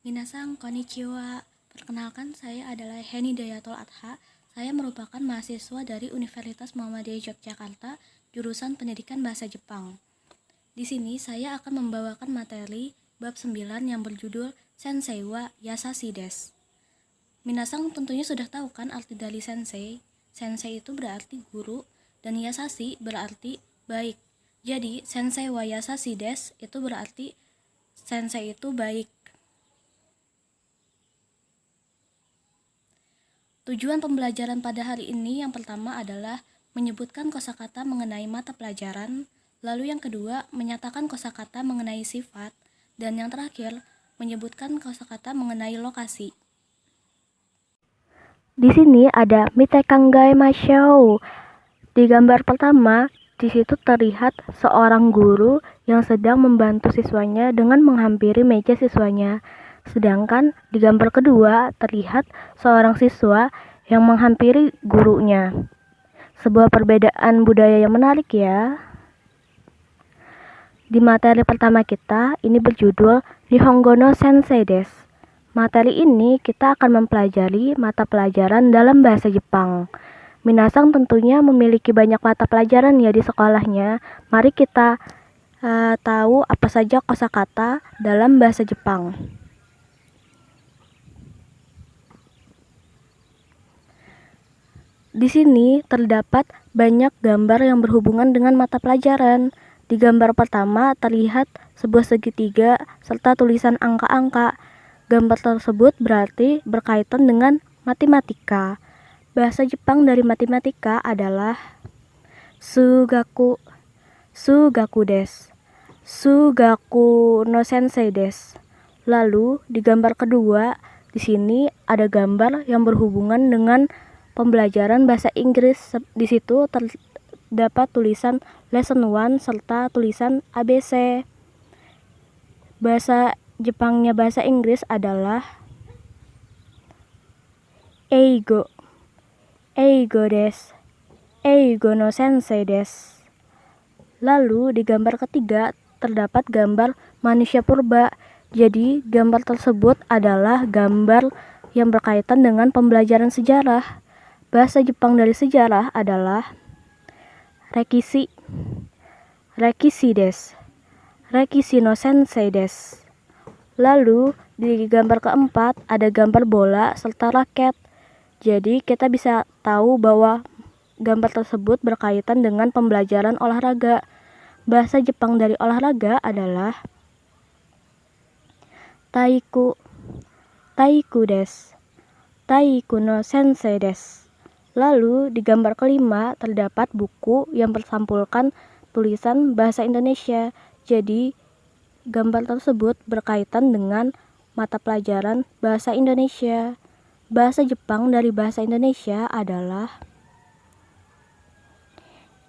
Minasang konnichiwa. Perkenalkan, saya adalah Heni Dayatul Adha. Saya merupakan mahasiswa dari Universitas Muhammadiyah Yogyakarta, jurusan Pendidikan Bahasa Jepang. Di sini saya akan membawakan materi bab 9 yang berjudul Sensei wa Yasashi desu. Minasang tentunya sudah tahu kan arti dari sensei. Sensei itu berarti guru dan yasashi berarti baik. Jadi sensei wa yasashi desu itu berarti sensei itu baik. Tujuan pembelajaran pada hari ini yang pertama adalah menyebutkan kosakata mengenai mata pelajaran, lalu yang kedua menyatakan kosakata mengenai sifat, dan yang terakhir menyebutkan kosakata mengenai lokasi. Di sini ada Mite Kangai Mashou. Di gambar pertama, di situ terlihat seorang guru yang sedang membantu siswanya dengan menghampiri meja siswanya. Sedangkan di gambar kedua terlihat seorang siswa yang menghampiri gurunya. Sebuah perbedaan budaya yang menarik ya. Di materi pertama kita, ini berjudul Nihongo no Sensei desu. Materi ini kita akan mempelajari mata pelajaran dalam bahasa Jepang. Minasang tentunya memiliki banyak mata pelajaran ya di sekolahnya. Mari kita tahu apa saja kosakata dalam bahasa Jepang. Di sini terdapat banyak gambar yang berhubungan dengan mata pelajaran. Di gambar pertama terlihat sebuah segitiga serta tulisan angka-angka. Gambar tersebut berarti berkaitan dengan matematika. Bahasa Jepang dari matematika adalah sugaku, sugaku desu, sugaku no sensei desu. Lalu di gambar kedua, di sini ada gambar yang berhubungan dengan pembelajaran bahasa Inggris. Di situ terdapat tulisan lesson 1 serta tulisan ABC. Bahasa Jepangnya bahasa Inggris adalah eigo, eigo desu, eigo no sensei desu. Lalu di gambar ketiga terdapat gambar manusia purba. Jadi gambar tersebut adalah gambar yang berkaitan dengan pembelajaran sejarah. Bahasa Jepang dari sejarah adalah rekishi, rekishi desu, rekishi no sensei desu. Lalu di gambar keempat ada gambar bola serta raket. Jadi kita bisa tahu bahwa gambar tersebut berkaitan dengan pembelajaran olahraga. Bahasa Jepang dari olahraga adalah taiku, taiku desu, taiku no sensei desu. Lalu di gambar kelima terdapat buku yang bersampulkan tulisan bahasa Indonesia. Jadi gambar tersebut berkaitan dengan mata pelajaran bahasa Indonesia. Bahasa Jepang dari bahasa Indonesia adalah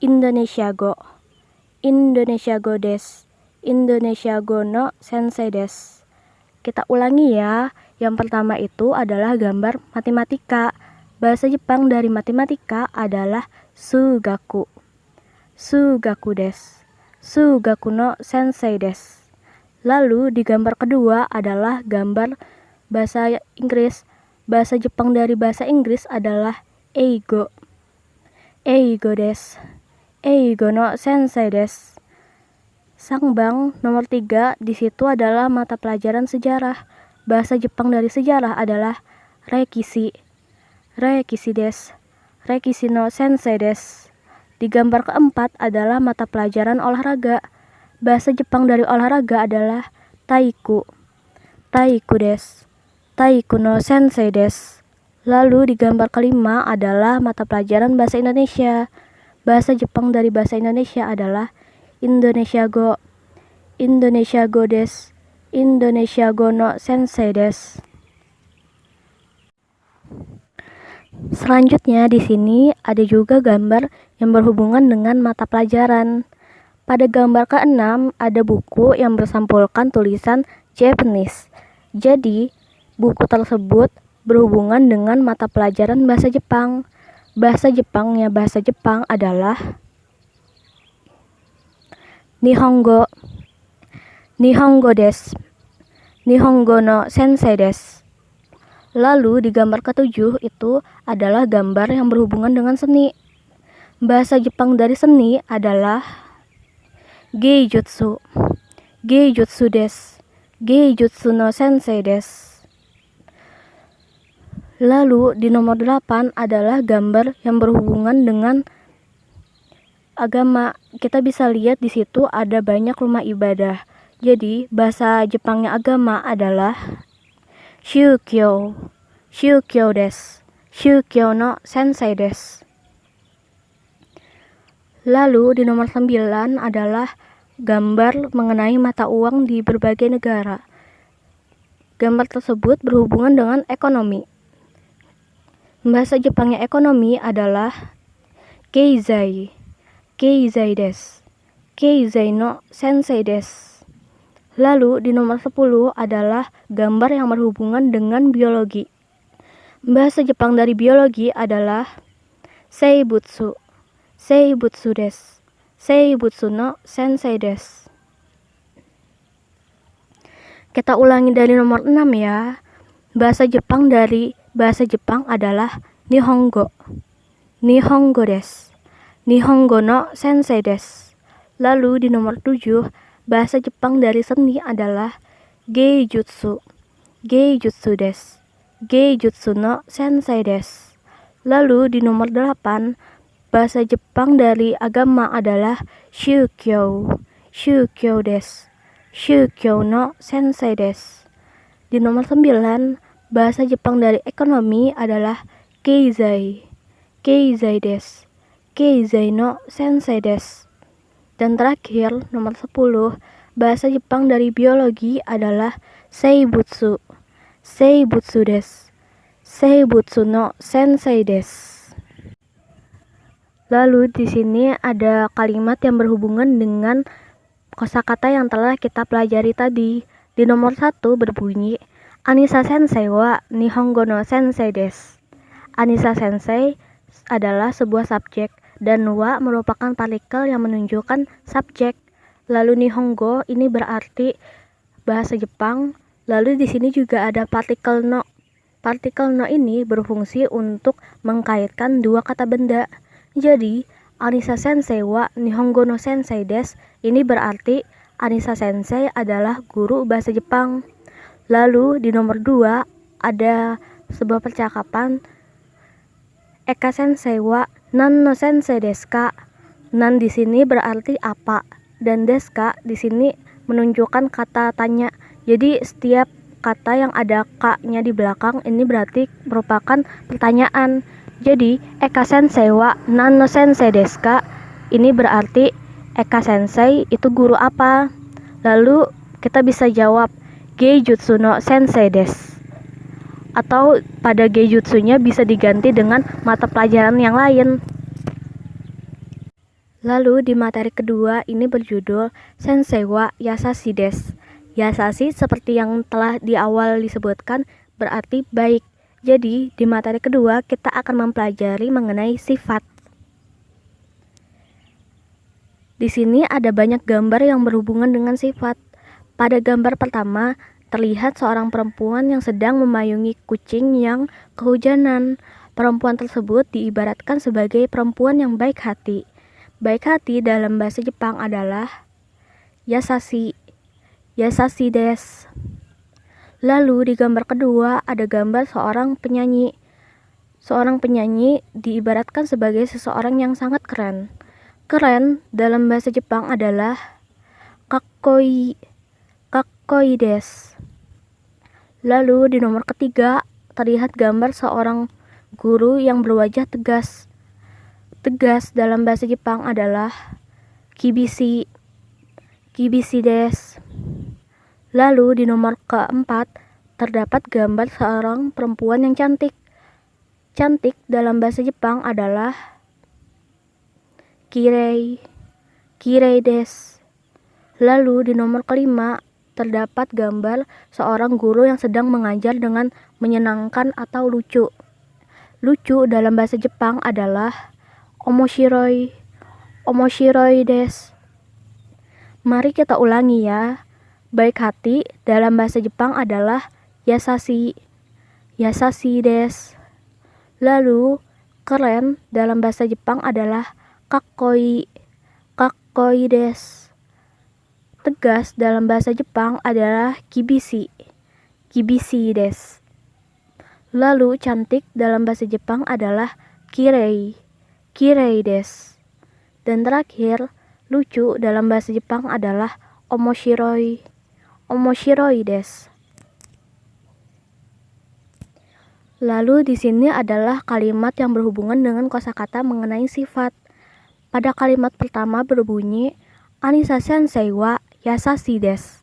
Indonesia go, Indonesia go desu, Indonesia go no sensei desu. Kita ulangi ya. Yang pertama itu adalah gambar matematika. Bahasa Jepang dari matematika adalah sugaku, sugaku desu, sugaku no sensei desu. Lalu di gambar kedua adalah gambar bahasa Inggris. Bahasa Jepang dari bahasa Inggris adalah eigo, eigo desu, eigo no sensei desu. Sangbang nomor 3 di situ adalah mata pelajaran sejarah. Bahasa Jepang dari sejarah adalah rekishi, rekishi desu, rekishi no sensei desu. Di gambar keempat adalah mata pelajaran olahraga. Bahasa Jepang dari olahraga adalah taiku, taiku desu, taiku no sensei desu. Lalu di gambar kelima adalah mata pelajaran bahasa Indonesia. Bahasa Jepang dari bahasa Indonesia adalah Indonesia go, Indonesia go desu, Indonesia go no sensei desu. Selanjutnya di sini ada juga gambar yang berhubungan dengan mata pelajaran. Pada gambar ke-6 ada buku yang bersampulkan tulisan Japanese. Jadi, buku tersebut berhubungan dengan mata pelajaran bahasa Jepang. Bahasa Jepangnya bahasa Jepang adalah Nihongo, Nihongo desu, Nihongo no sensei desu. Lalu di gambar ketujuh itu adalah gambar yang berhubungan dengan seni. Bahasa Jepang dari seni adalah geijutsu. Geijutsu desu. Geijutsu no sensei desu. Lalu di nomor 8 adalah gambar yang berhubungan dengan agama. Kita bisa lihat di situ ada banyak rumah ibadah. Jadi bahasa Jepangnya agama adalah Shukyo. Shukyo desu. Shukyo no sensei desu. Lalu di nomor 9 adalah gambar mengenai mata uang di berbagai negara. Gambar tersebut berhubungan dengan ekonomi. Bahasa Jepangnya ekonomi adalah keizai. Keizai desu. Keizai no sensei desu. Lalu di nomor 10 adalah gambar yang berhubungan dengan biologi. Bahasa Jepang dari biologi adalah seibutsu. Seibutsu desu. Seibutsu no sensei desu. Kita ulangi dari nomor 6 ya. Bahasa Jepang dari bahasa Jepang adalah Nihongo. Nihongo desu. Nihongo no sensei desu. Lalu di nomor 7, bahasa Jepang dari seni adalah geijutsu. Geijutsu desu. Geijutsu no sensei desu. Lalu di nomor 8, bahasa Jepang dari agama adalah shukyo. Shukyo desu. Shukyo no sensei desu. Di nomor 9, bahasa Jepang dari ekonomi adalah keizai. Keizai desu. Keizai no sensei desu. Dan terakhir, nomor 10, bahasa Jepang dari biologi adalah seibutsu. Seibutsu desu. Seibutsu no sensei desu. Lalu di sini ada kalimat yang berhubungan dengan kosakata yang telah kita pelajari tadi. Di nomor 1 berbunyi, Anisa sensei wa Nihongo no sensei desu. Anisa sensei adalah sebuah subjek dan wa merupakan partikel yang menunjukkan subjek. Lalu Nihongo ini berarti bahasa Jepang. Lalu di sini juga ada partikel no. Partikel no ini berfungsi untuk mengkaitkan dua kata benda. Jadi, Anisa sensei wa Nihongo no sensei desu ini berarti Anisa sensei adalah guru bahasa Jepang. Lalu di nomor 2 ada sebuah percakapan, Eka sensei wa nan no sensei desu ka? Nan di sini berarti apa dan desu ka di sini menunjukkan kata tanya. Jadi setiap kata yang ada ka-nya di belakang ini berarti merupakan pertanyaan. Jadi Eka sensei wa nan no sensei desu ka? Ini berarti Eka sensei itu guru apa? Lalu kita bisa jawab geijutsu no sensei desu. Atau pada geijutsunya bisa diganti dengan mata pelajaran yang lain. Lalu di materi kedua ini berjudul Sensei wa Yasashi desu. Yasashi seperti yang telah di awal disebutkan berarti baik. Jadi di materi kedua kita akan mempelajari mengenai sifat. Di sini ada banyak gambar yang berhubungan dengan sifat. Pada gambar pertama terlihat seorang perempuan yang sedang memayungi kucing yang kehujanan. Perempuan tersebut diibaratkan sebagai perempuan yang baik hati. Baik hati dalam bahasa Jepang adalah yasashi. Yasashi desu. Lalu di gambar kedua ada gambar seorang penyanyi. Seorang penyanyi diibaratkan sebagai seseorang yang sangat keren. Keren dalam bahasa Jepang adalah kakkoi. Kakkoi desu. Lalu di nomor ketiga terlihat gambar seorang guru yang berwajah tegas. Tegas dalam bahasa Jepang adalah kibishi. Kibishi desu. Lalu di nomor keempat terdapat gambar seorang perempuan yang cantik. Cantik dalam bahasa Jepang adalah kirei. Kirei desu. Lalu di nomor kelima terdapat gambar seorang guru yang sedang mengajar dengan menyenangkan atau lucu. Lucu dalam bahasa Jepang adalah omoshiroi. Omoshiroi desu. Mari kita ulangi ya. Baik hati dalam bahasa Jepang adalah yasashi, yasashi desu. Lalu, keren dalam bahasa Jepang adalah kakkoi, kakkoi desu. Tegas dalam bahasa Jepang adalah kibishi, kibishi desu. Lalu, cantik dalam bahasa Jepang adalah kirei, kirei desu. Dan terakhir, lucu dalam bahasa Jepang adalah omoshiroi, omoshiroi desu. Lalu di sini adalah kalimat yang berhubungan dengan kosakata mengenai sifat. Pada kalimat pertama berbunyi Anisa sensei wa yasashi desu.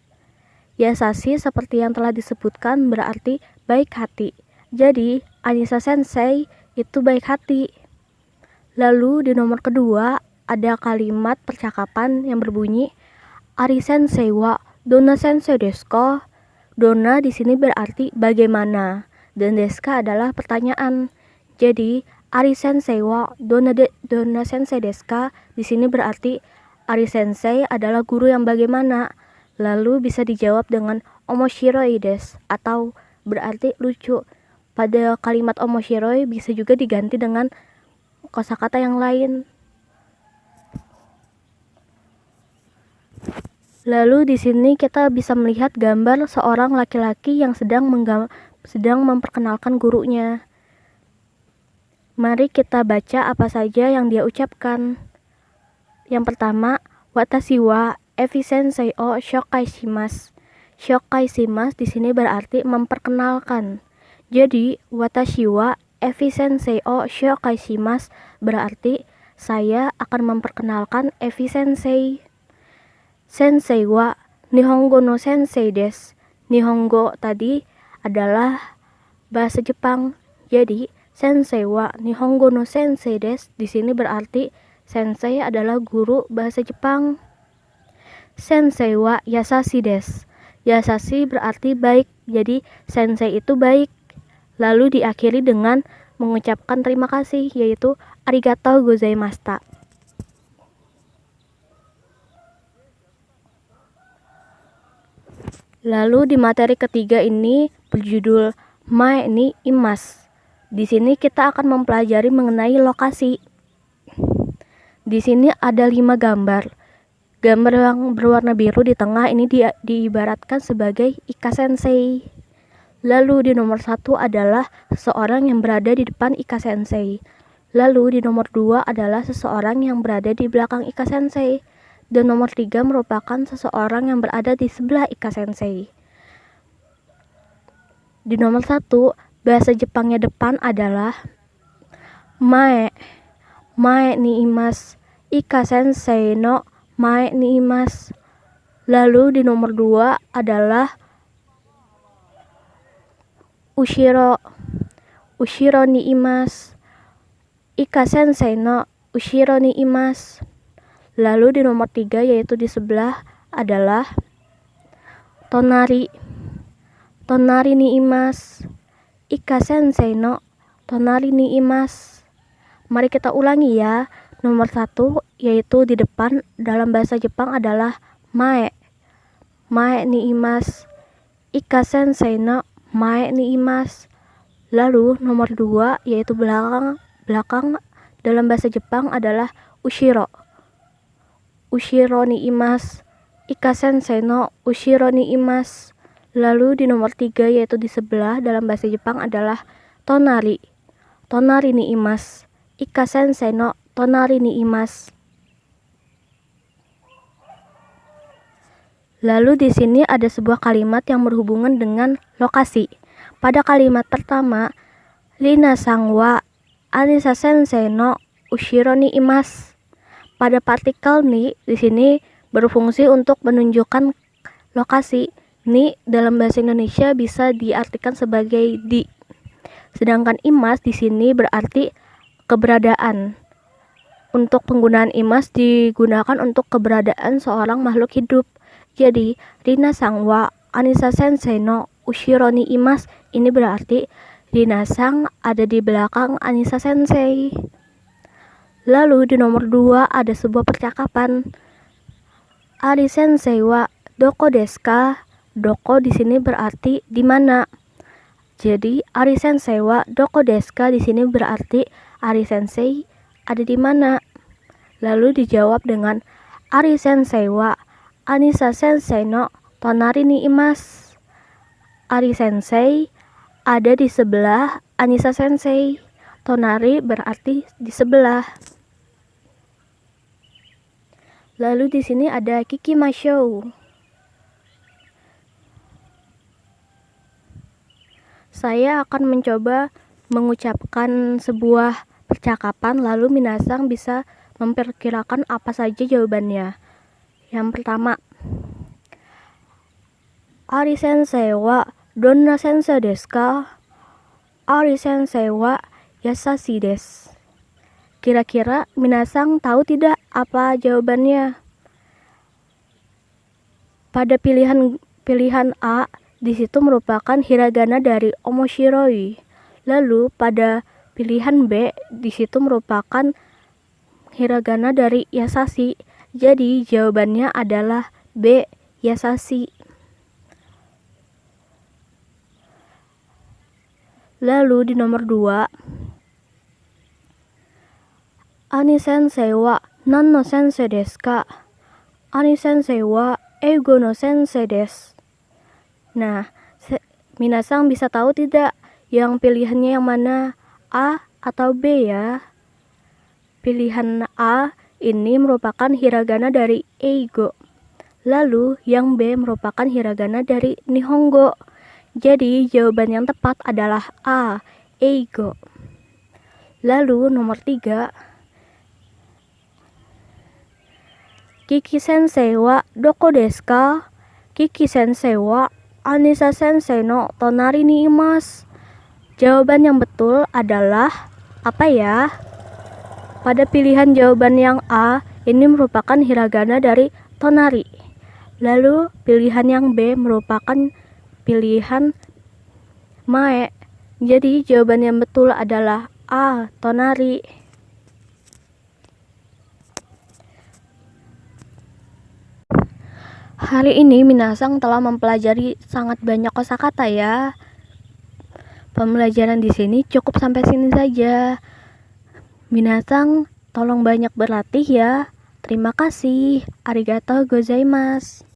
Yasashi seperti yang telah disebutkan berarti baik hati. Jadi Anisa sensei itu baik hati. Lalu di nomor kedua ada kalimat percakapan yang berbunyi Ari sensei wa donna sensei desu ka? Donna di sini berarti bagaimana. Dan deska adalah pertanyaan. Jadi, Ari sensei wa donna sensei desu ka? Di sini berarti Ari sensei adalah guru yang bagaimana. Lalu bisa dijawab dengan omoshiroi desu atau berarti lucu. Pada kalimat omoshiroi bisa juga diganti dengan kosakata yang lain. Lalu di sini kita bisa melihat gambar seorang laki-laki yang sedang memperkenalkan gurunya. Mari kita baca apa saja yang dia ucapkan. Yang pertama, watashi wa Evi sensei o shokai shimasu. Shokai shimasu di sini berarti memperkenalkan. Jadi, watashi wa Evi sensei o shokai shimasu berarti saya akan memperkenalkan Evi sensei. Sensei wa Nihongo no sensei desu. Nihongo tadi adalah bahasa Jepang. Jadi, sensei wa Nihongo no sensei desu di sini berarti sensei adalah guru bahasa Jepang. Sensei wa yasashi desu. Yasashi berarti baik. Jadi, sensei itu baik. Lalu diakhiri dengan mengucapkan terima kasih yaitu arigatou gozaimashita. Lalu di materi ketiga ini berjudul Mae ni imasu. Di sini kita akan mempelajari mengenai lokasi. Di sini ada 5 gambar. Gambar yang berwarna biru di tengah ini diibaratkan sebagai Ika sensei. Lalu di nomor 1 adalah seseorang yang berada di depan Ika sensei. Lalu di nomor 2 adalah seseorang yang berada di belakang Ika sensei. Dan nomor 3 merupakan seseorang yang berada di sebelah Ika sensei. Di nomor 1, bahasa Jepangnya depan adalah mae. Mae ni imasu. Ika sensei no mae ni imasu. Lalu di nomor 2 adalah ushiro. Ushiro ni imasu. Ika sensei no ushiro ni imasu. Lalu di nomor 3 yaitu di sebelah adalah tonari. Tonari ni imasu. Ika sensei no tonari ni imasu. Mari kita ulangi ya. Nomor 1 yaitu di depan dalam bahasa Jepang adalah mae. Mae ni imasu. Ika sensei no mae ni imasu. Lalu nomor 2 yaitu belakang dalam bahasa Jepang adalah ushiro. Ushiro ni imasu. Ika sensei no ushiro ni imasu. Lalu di nomor 3 yaitu di sebelah dalam bahasa Jepang adalah tonari. Tonari ni imasu. Ika sensei no tonari ni imasu. Lalu di sini ada sebuah kalimat yang berhubungan dengan lokasi. Pada kalimat pertama, Rina sang wa Anisa sensei no ushiro ni imasu. Pada partikel ni di sini berfungsi untuk menunjukkan lokasi. Ni dalam bahasa Indonesia bisa diartikan sebagai di. Sedangkan imas di sini berarti keberadaan. Untuk penggunaan imas digunakan untuk keberadaan seorang makhluk hidup. Jadi, Rina sang wa Anisa sensei no ushiro ni imasu ini berarti Rina sang ada di belakang Anisa sensei. Lalu di nomor 2 ada sebuah percakapan. Ari sensei wa Doko desu ka? Doko di sini berarti di mana. Jadi Ari sensei wa doko desu ka di sini berarti Ari sensei ada di mana. Lalu dijawab dengan Ari sensei wa Anisa sensei no tonari ni imasu. Ari sensei ada di sebelah Anisa sensei. Tonari berarti di sebelah. Lalu di sini ada kikimashou. Saya akan mencoba mengucapkan sebuah percakapan, lalu minasang bisa memperkirakan apa saja jawabannya. Yang pertama, Ari sensei wa donna sensei desu ka? Ari sensei wa yasashi desu. Kira-kira minasang tahu tidak apa jawabannya? Pada pilihan A, di situ merupakan hiragana dari omoshiroi. Lalu pada pilihan B, di situ merupakan hiragana dari yasashi. Jadi jawabannya adalah B, yasashi. Lalu di nomor 2, Ani sensei wa nan no sensei desu ka? Ani sensei wa eigo no sensei desu. Nah, minasang bisa tahu tidak yang pilihannya yang mana, A atau B ya? Pilihan A ini merupakan hiragana dari eigo. Lalu yang B merupakan hiragana dari nihongo. Jadi jawaban yang tepat adalah A, eigo. Lalu nomor 3, Kiki sensei wa doko desu ka? Kiki sensei wa Anisa sensei no tonari ni imasu. Jawaban yang betul adalah apa ya? Pada pilihan jawaban yang A, ini merupakan hiragana dari tonari. Lalu pilihan yang B merupakan pilihan mae. Jadi jawaban yang betul adalah A, tonari. Hari ini minasang telah mempelajari sangat banyak kosakata ya. Pembelajaran di sini cukup sampai sini saja. Minasang tolong banyak berlatih ya. Terima kasih. Arigatou gozaimasu.